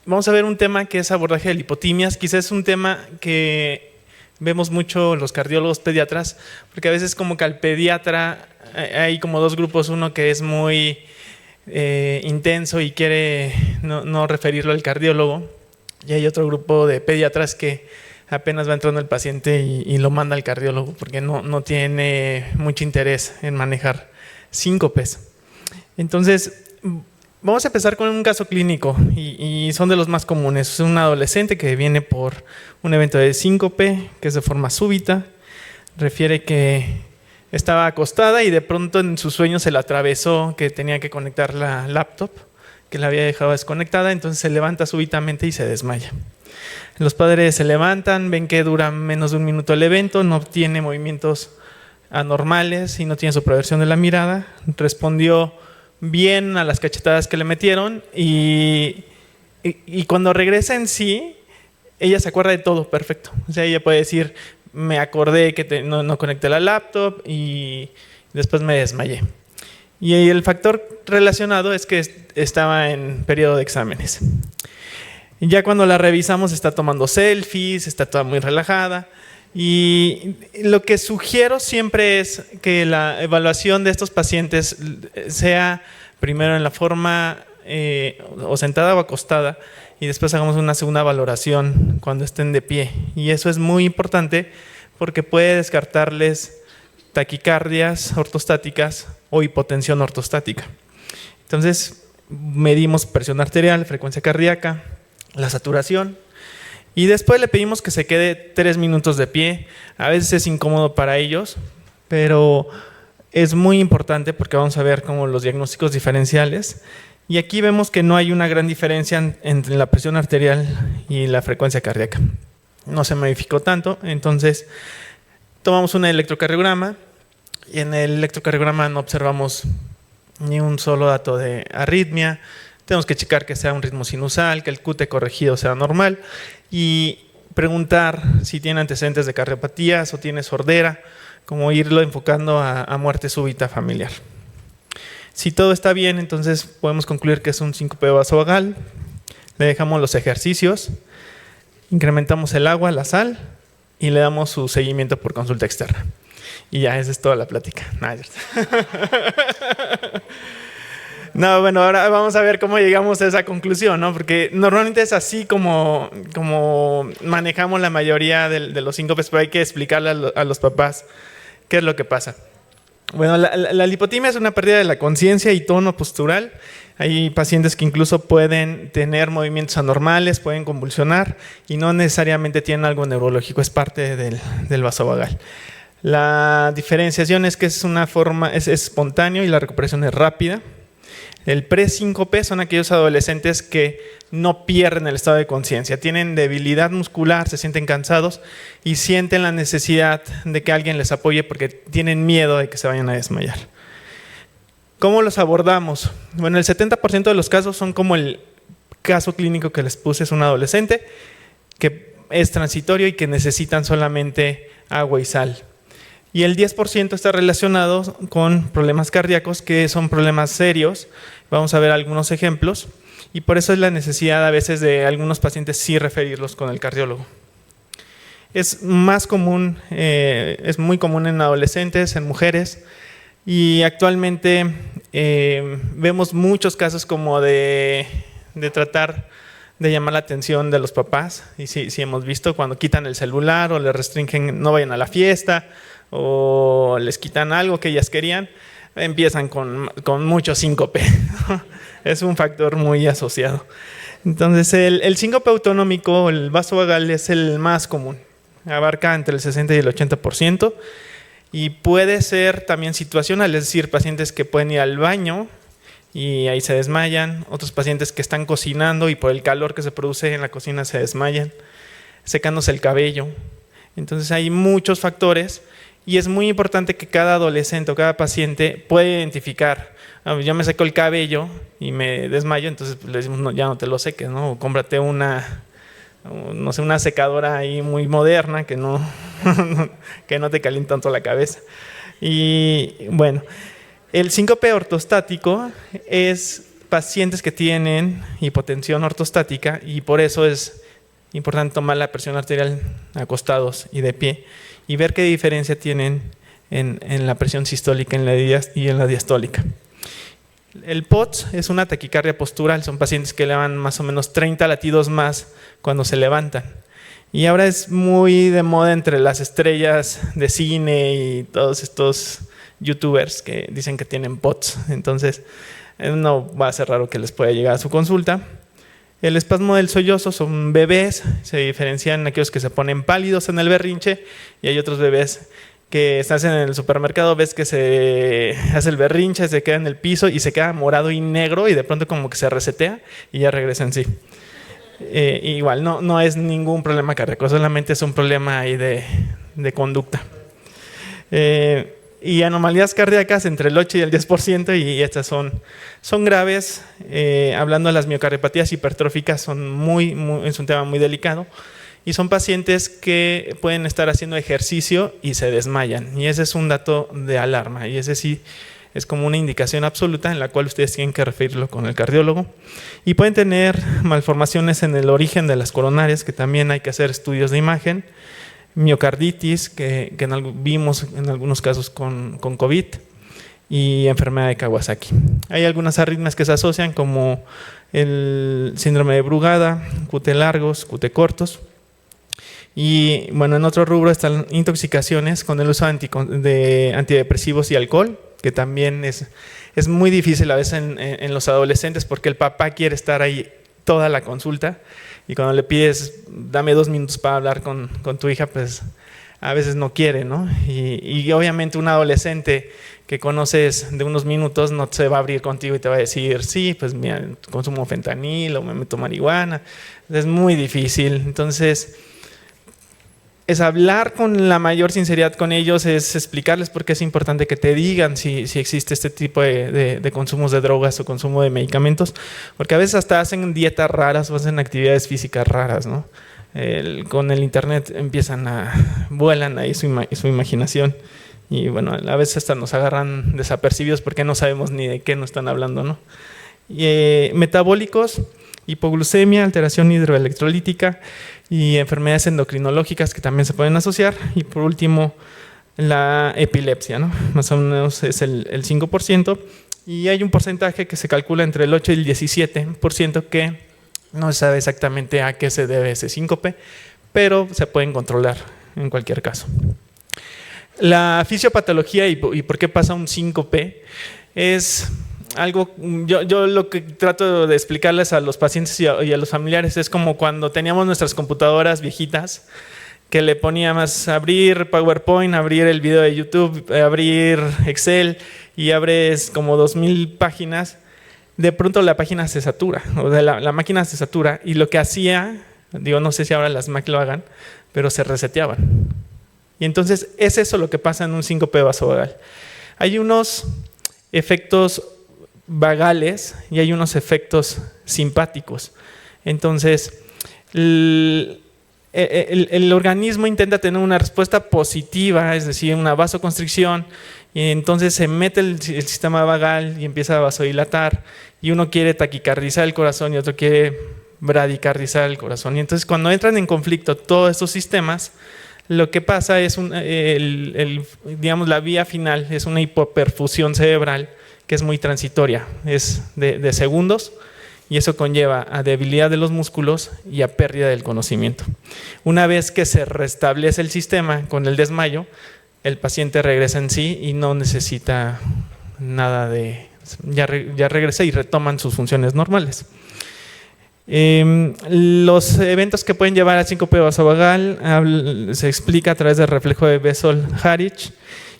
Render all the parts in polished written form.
vamos a ver un tema que es abordaje de lipotimias. Quizás es un tema que vemos mucho los cardiólogos pediatras, porque a veces como que al pediatra hay como dos grupos, uno que es muy intenso y quiere no referirlo al cardiólogo, y hay otro grupo de pediatras que apenas va entrando el paciente y lo manda al cardiólogo porque no tiene mucho interés en manejar síncopes. Entonces, vamos a empezar con un caso clínico y son de los más comunes. Es un adolescente que viene por un evento de síncope, que es de forma súbita. Refiere que estaba acostada y de pronto en su sueño se le atravesó que tenía que conectar la laptop, que la había dejado desconectada, entonces se levanta súbitamente y se desmaya. Los padres se levantan, ven que dura menos de un minuto el evento, no tiene movimientos anormales y no tiene supraversión de la mirada. Respondió bien a las cachetadas que le metieron y cuando regresa en sí, ella se acuerda de todo perfecto. O sea, ella puede decir, me acordé que no conecté la laptop y después me desmayé. Y el factor relacionado es que estaba en periodo de exámenes. Y ya cuando la revisamos está tomando selfies, está toda muy relajada. Y lo que sugiero siempre es que la evaluación de estos pacientes sea primero en la forma o sentada o acostada y después hagamos una segunda valoración cuando estén de pie. Y eso es muy importante porque puede descartarles taquicardias ortostáticas o hipotensión ortostática. Entonces medimos presión arterial, frecuencia cardíaca, la saturación. Y después le pedimos que se quede 3 minutos de pie. A veces es incómodo para ellos, pero es muy importante porque vamos a ver como los diagnósticos diferenciales. Y aquí vemos que no hay una gran diferencia entre la presión arterial y la frecuencia cardíaca. No se modificó tanto, entonces tomamos un electrocardiograma y en el electrocardiograma no observamos ni un solo dato de arritmia. Tenemos que checar que sea un ritmo sinusal, que el QT corregido sea normal y preguntar si tiene antecedentes de cardiopatías o tiene sordera, como irlo enfocando a muerte súbita familiar. Si todo está bien, entonces podemos concluir que es un síncope vasovagal. Le dejamos los ejercicios, incrementamos el agua, la sal y le damos su seguimiento por consulta externa. Y ya, esa es toda la plática. No, bueno, ahora vamos a ver cómo llegamos a esa conclusión, ¿no? Porque normalmente es así como manejamos la mayoría de los síncopes, pero hay que explicarle a los papás qué es lo que pasa. Bueno, la lipotimia es una pérdida de la conciencia y tono postural. Hay pacientes que incluso pueden tener movimientos anormales, pueden convulsionar y no necesariamente tienen algo neurológico, es parte del vasovagal. La diferenciación es que es una forma, es espontáneo y la recuperación es rápida. El presíncope son aquellos adolescentes que no pierden el estado de conciencia, tienen debilidad muscular, se sienten cansados y sienten la necesidad de que alguien les apoye porque tienen miedo de que se vayan a desmayar. ¿Cómo los abordamos? Bueno, el 70% de los casos son como el caso clínico que les puse, es un adolescente que es transitorio y que necesitan solamente agua y sal. Y el 10% está relacionado con problemas cardíacos que son problemas serios. Vamos a ver algunos ejemplos y por eso es la necesidad a veces de algunos pacientes sí referirlos con el cardiólogo. Es más común, es muy común en adolescentes, en mujeres y actualmente vemos muchos casos como de tratar de llamar la atención de los papás y sí hemos visto cuando quitan el celular o les restringen no vayan a la fiesta o les quitan algo que ellas querían, empiezan con mucho síncope. Es un factor muy asociado. Entonces el síncope autonómico, el vasovagal, es el más común. Abarca entre el 60 y el 80% y puede ser también situacional, es decir, pacientes que pueden ir al baño y ahí se desmayan, otros pacientes que están cocinando y por el calor que se produce en la cocina se desmayan, secándose el cabello. Entonces hay muchos factores. Y es muy importante que cada adolescente o cada paciente pueda identificar. Yo me seco el cabello y me desmayo, entonces le decimos, no, ya no te lo seques, ¿no? O cómprate una secadora ahí muy moderna que no te caliente tanto la cabeza. Y bueno, el síncope ortostático es pacientes que tienen hipotensión ortostática y por eso es importante tomar la presión arterial acostados y de pie y ver qué diferencia tienen en la presión sistólica y en la diastólica. El POTS es una taquicardia postural, son pacientes que elevan más o menos 30 latidos más cuando se levantan. Y ahora es muy de moda entre las estrellas de cine y todos estos youtubers que dicen que tienen POTS. Entonces, no va a ser raro que les pueda llegar a su consulta. El espasmo del sollozo son bebés, se diferencian aquellos que se ponen pálidos en el berrinche y hay otros bebés que estás en el supermercado, ves que se hace el berrinche, se queda en el piso y se queda morado y negro y de pronto como que se resetea y ya regresa en sí. Igual, no es ningún problema cardíaco, solamente es un problema ahí de conducta. Y anomalías cardíacas entre el 8 y el 10% y estas son graves. Hablando de las miocardiopatías hipertróficas, es un tema muy delicado. Y son pacientes que pueden estar haciendo ejercicio y se desmayan. Y ese es un dato de alarma. Y ese sí es como una indicación absoluta en la cual ustedes tienen que referirlo con el cardiólogo. Y pueden tener malformaciones en el origen de las coronarias, que también hay que hacer estudios de imagen. Miocarditis, que vimos en algunos casos con COVID. Y enfermedad de Kawasaki. Hay algunas arritmias que se asocian como el síndrome de Brugada, QT largos, QT cortos. Y bueno, en otro rubro están intoxicaciones con el uso de antidepresivos y alcohol, que también es muy difícil a veces en los adolescentes porque el papá quiere estar ahí toda la consulta y cuando le pides dame 2 minutos para hablar con tu hija, pues a veces no quiere, ¿no? Y obviamente un adolescente que conoces de unos minutos no se va a abrir contigo y te va a decir, sí, pues mira, consumo fentanilo, me meto marihuana. Es muy difícil. Entonces, es hablar con la mayor sinceridad con ellos, es explicarles por qué es importante que te digan si existe este tipo de consumos de drogas o consumo de medicamentos, porque a veces hasta hacen dietas raras o hacen actividades físicas raras, ¿no? Con el internet vuelan ahí su imaginación y bueno, a veces hasta nos agarran desapercibidos porque no sabemos ni de qué nos están hablando, ¿no? Metabólicos, hipoglucemia, alteración hidroelectrolítica y enfermedades endocrinológicas que también se pueden asociar. Y por último, la epilepsia, ¿no? Más o menos es el 5%. Y hay un porcentaje que se calcula entre el 8 y el 17% que no se sabe exactamente a qué se debe ese síncope, pero se pueden controlar en cualquier caso. La fisiopatología y por qué pasa un síncope es algo, yo lo que trato de explicarles a los pacientes y a los familiares es como cuando teníamos nuestras computadoras viejitas que le poníamos abrir PowerPoint, abrir el video de YouTube, abrir Excel y abres como 2000 páginas. De pronto la página se satura, o sea, la máquina se satura y lo que hacía, no sé si ahora las Mac lo hagan, pero se reseteaban. Y entonces es eso lo que pasa en un síncope vasovagal. Hay unos efectos vagales y hay unos efectos simpáticos. Entonces, el organismo intenta tener una respuesta positiva, es decir, una vasoconstricción, y entonces se mete el sistema vagal y empieza a vasodilatar, y uno quiere taquicardizar el corazón y otro quiere bradicardizar el corazón. Y entonces cuando entran en conflicto todos estos sistemas, lo que pasa es la vía final es una hipoperfusión cerebral que es muy transitoria, es de segundos, y eso conlleva a debilidad de los músculos y a pérdida del conocimiento. Una vez que se restablece el sistema con el desmayo, el paciente regresa en sí y no necesita nada ya regresa y retoman sus funciones normales. Los eventos que pueden llevar al síncope vasovagal se explica a través del reflejo de Bessel-Harich,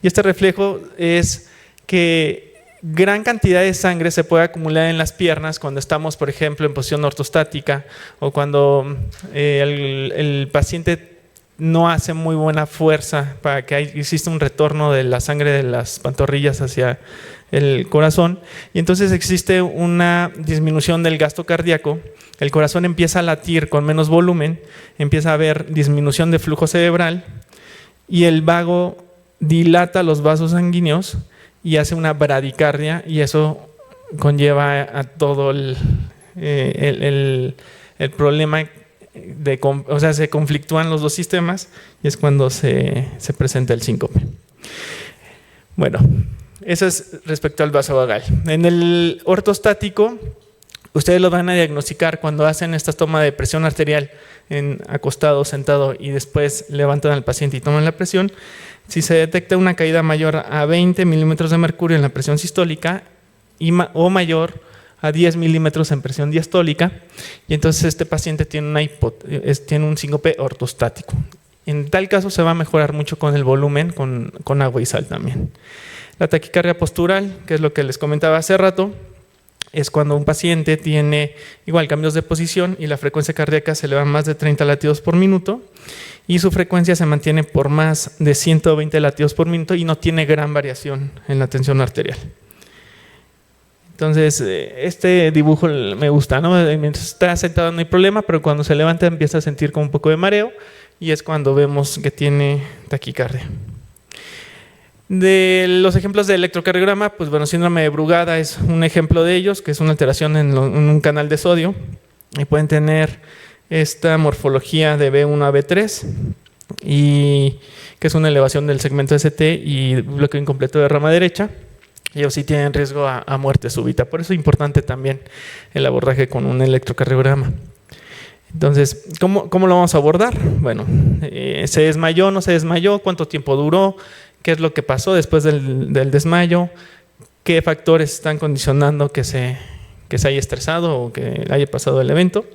y este reflejo es que gran cantidad de sangre se puede acumular en las piernas cuando estamos, por ejemplo, en posición ortostática o cuando el paciente no hace muy buena fuerza para que exista un retorno de la sangre de las pantorrillas hacia el corazón, y entonces existe una disminución del gasto cardíaco, el corazón empieza a latir con menos volumen, empieza a haber disminución de flujo cerebral y el vago dilata los vasos sanguíneos y hace una bradicardia, y eso conlleva a todo el problema o sea, se conflictúan los dos sistemas y es cuando se presenta el síncope. Bueno, eso es respecto al vasovagal. En el ortostático, ustedes lo van a diagnosticar cuando hacen esta toma de presión arterial acostado, sentado y después levantan al paciente y toman la presión. Si se detecta una caída mayor a 20 milímetros de mercurio en la presión sistólica o mayor a 10 milímetros en presión diastólica, y entonces este paciente tiene un síncope ortostático. En tal caso se va a mejorar mucho con el volumen, con agua y sal también. La taquicardia postural, que es lo que les comentaba hace rato, es cuando un paciente tiene igual cambios de posición y la frecuencia cardíaca se eleva más de 30 latidos por minuto y su frecuencia se mantiene por más de 120 latidos por minuto y no tiene gran variación en la tensión arterial. Entonces, este dibujo me gusta, ¿no? Mientras está sentado no hay problema, pero cuando se levanta empieza a sentir como un poco de mareo y es cuando vemos que tiene taquicardia. De los ejemplos de electrocardiograma, pues bueno, síndrome de Brugada es un ejemplo de ellos, que es una alteración en un canal de sodio y pueden tener esta morfología de B1 a B3 y que es una elevación del segmento ST y bloqueo incompleto de rama derecha. Ellos sí tienen riesgo a muerte súbita. Por eso es importante también el abordaje con un electrocardiograma. Entonces, ¿cómo lo vamos a abordar? Bueno, ¿se desmayó, no se desmayó? ¿Cuánto tiempo duró? ¿Qué es lo que pasó después del desmayo? ¿Qué factores están condicionando que se haya estresado o que haya pasado el evento?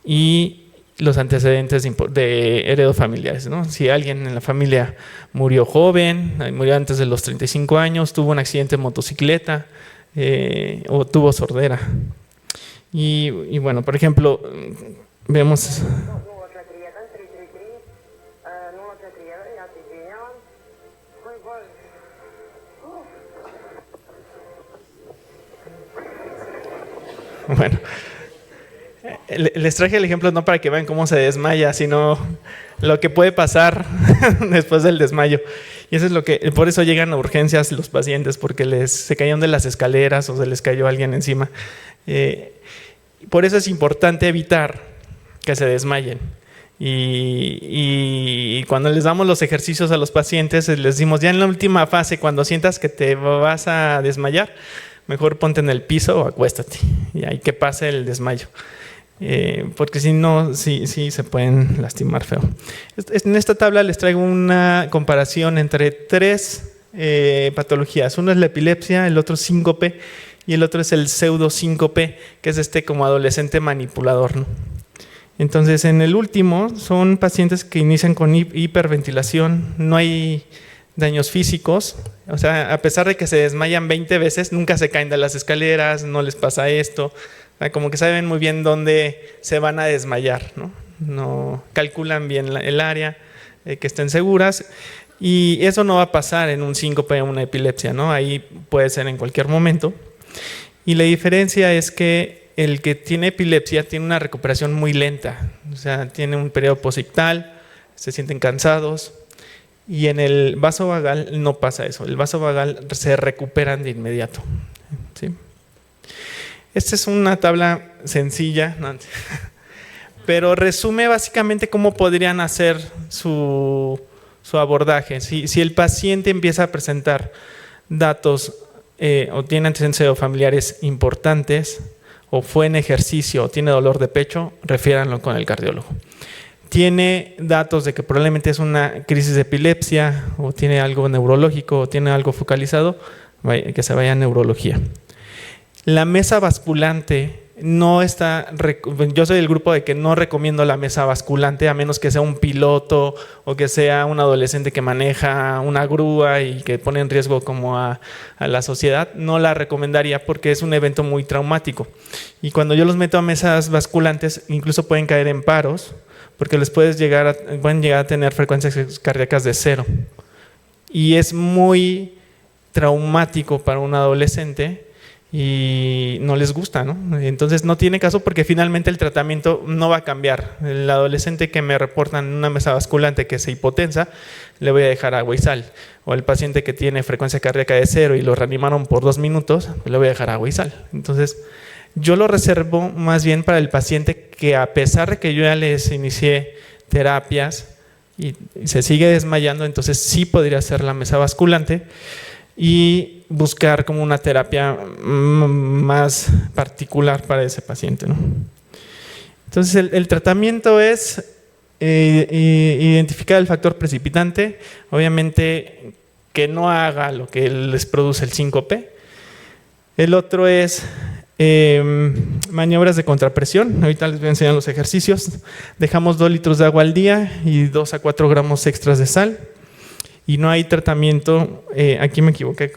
Y los antecedentes de heredofamiliares, ¿no? Si alguien en la familia murió joven, murió antes de los 35 años, tuvo un accidente de motocicleta o tuvo sordera. Y bueno, por ejemplo, vemos... Bueno, les traje el ejemplo no para que vean cómo se desmaya, sino lo que puede pasar después del desmayo. Y eso es por eso llegan a urgencias los pacientes, porque se cayeron de las escaleras o se les cayó alguien encima. Por eso es importante evitar que se desmayen. Y cuando les damos los ejercicios a los pacientes, les decimos ya en la última fase, cuando sientas que te vas a desmayar, mejor ponte en el piso o acuéstate y ahí que pase el desmayo. Porque si no, sí se pueden lastimar feo. En esta tabla les traigo una comparación entre tres patologías. Uno es la epilepsia, el otro es síncope y el otro es el pseudosíncope, que es como adolescente manipulador, ¿no? Entonces, en el último son pacientes que inician con hiperventilación, no hay daños físicos, o sea, a pesar de que se desmayan 20 veces, nunca se caen de las escaleras, no les pasa esto, o sea, como que saben muy bien dónde se van a desmayar, no calculan bien el área, que estén seguras, y eso no va a pasar en un síncope o una epilepsia, ¿no? Ahí puede ser en cualquier momento. Y la diferencia es que el que tiene epilepsia tiene una recuperación muy lenta, o sea, tiene un periodo posictal, se sienten cansados. Y en el vasovagal no pasa eso. El vasovagal se recuperan de inmediato, ¿sí? Esta es una tabla sencilla, pero resume básicamente cómo podrían hacer su abordaje. Si el paciente empieza a presentar datos o tiene antecedentes familiares importantes, o fue en ejercicio, o tiene dolor de pecho, refiéranlo con el cardiólogo. Tiene datos de que probablemente es una crisis de epilepsia o tiene algo neurológico o tiene algo focalizado, que se vaya a neurología. La mesa basculante no está, yo soy del grupo de que no recomiendo la mesa basculante a menos que sea un piloto o que sea un adolescente que maneja una grúa y que pone en riesgo como a la sociedad. No la recomendaría porque es un evento muy traumático y cuando yo los meto a mesas basculantes incluso pueden caer en paros, porque pueden llegar a tener frecuencias cardíacas de 0. Y es muy traumático para un adolescente y no les gusta, ¿no? Entonces no tiene caso porque finalmente el tratamiento no va a cambiar. El adolescente que me reportan una mesa basculante que se hipotensa, le voy a dejar agua y sal. O el paciente que tiene frecuencia cardíaca de 0 y lo reanimaron por 2 minutos, le voy a dejar agua y sal. Entonces yo lo reservo más bien para el paciente que, a pesar de que yo ya les inicié terapias y se sigue desmayando, entonces sí podría ser la mesa basculante y buscar como una terapia más particular para ese paciente, ¿no? Entonces el tratamiento es identificar el factor precipitante, obviamente que no haga lo que les produce el síncope. El otro es maniobras de contrapresión. Ahorita les voy a enseñar los ejercicios. Dejamos 2 litros de agua al día y 2 a 4 gramos extras de sal. Y no hay tratamiento, aquí me equivoqué,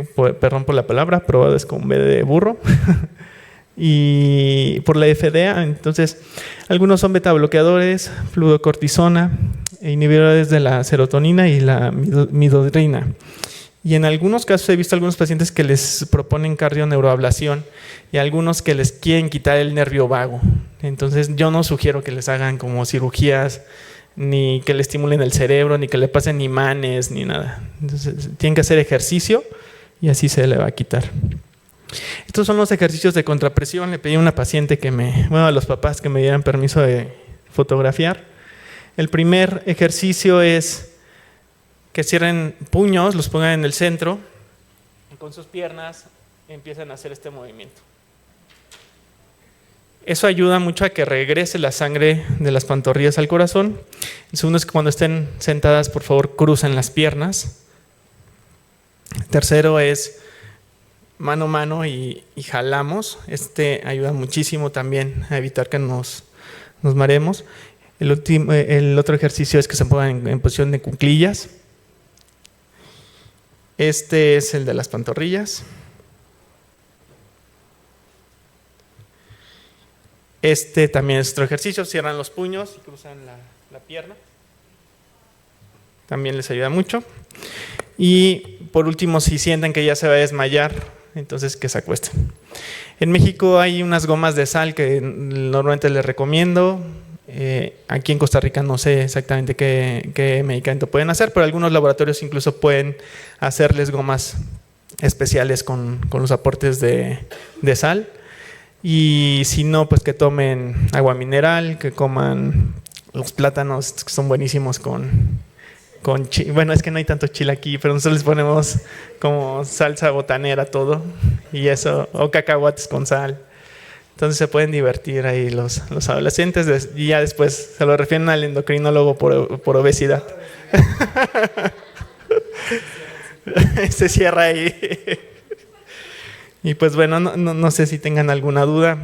perdón por la palabra, probado es con B de burro. Y por la FDA, entonces algunos son beta bloqueadores, fluocortisona, inhibidores de la serotonina y la midodrina. Y en algunos casos he visto algunos pacientes que les proponen cardioneuroablación y algunos que les quieren quitar el nervio vago. Entonces yo no sugiero que les hagan como cirugías, ni que le estimulen el cerebro, ni que le pasen imanes, ni nada. Entonces tienen que hacer ejercicio y así se le va a quitar. Estos son los ejercicios de contrapresión. Le pedí a una paciente a los papás que me dieran permiso de fotografiar. El primer ejercicio es que cierren puños, los pongan en el centro y con sus piernas empiezan a hacer este movimiento. Eso ayuda mucho a que regrese la sangre de las pantorrillas al corazón. El segundo es que cuando estén sentadas, por favor, crucen las piernas. El tercero es mano a mano y jalamos. Este ayuda muchísimo también a evitar que nos mareemos. El otro ejercicio es que se pongan en posición de cuclillas. Este es el de las pantorrillas. Este también es otro ejercicio, cierran los puños y cruzan la pierna. También les ayuda mucho. Y por último, si sienten que ya se va a desmayar, entonces que se acuesten. En México hay unas gomas de sal que normalmente les recomiendo. Aquí en Costa Rica no sé exactamente qué medicamento pueden hacer, pero algunos laboratorios incluso pueden hacerles gomas especiales con los aportes de sal. Y si no, pues que tomen agua mineral, que coman los plátanos, que son buenísimos con chile. Bueno, es que no hay tanto chile aquí, pero nosotros les ponemos como salsa botanera todo, y eso, o cacahuates con sal. Entonces se pueden divertir ahí los adolescentes y ya después se lo refieren al endocrinólogo por obesidad. Se cierra ahí. Y pues bueno, no sé si tengan alguna duda.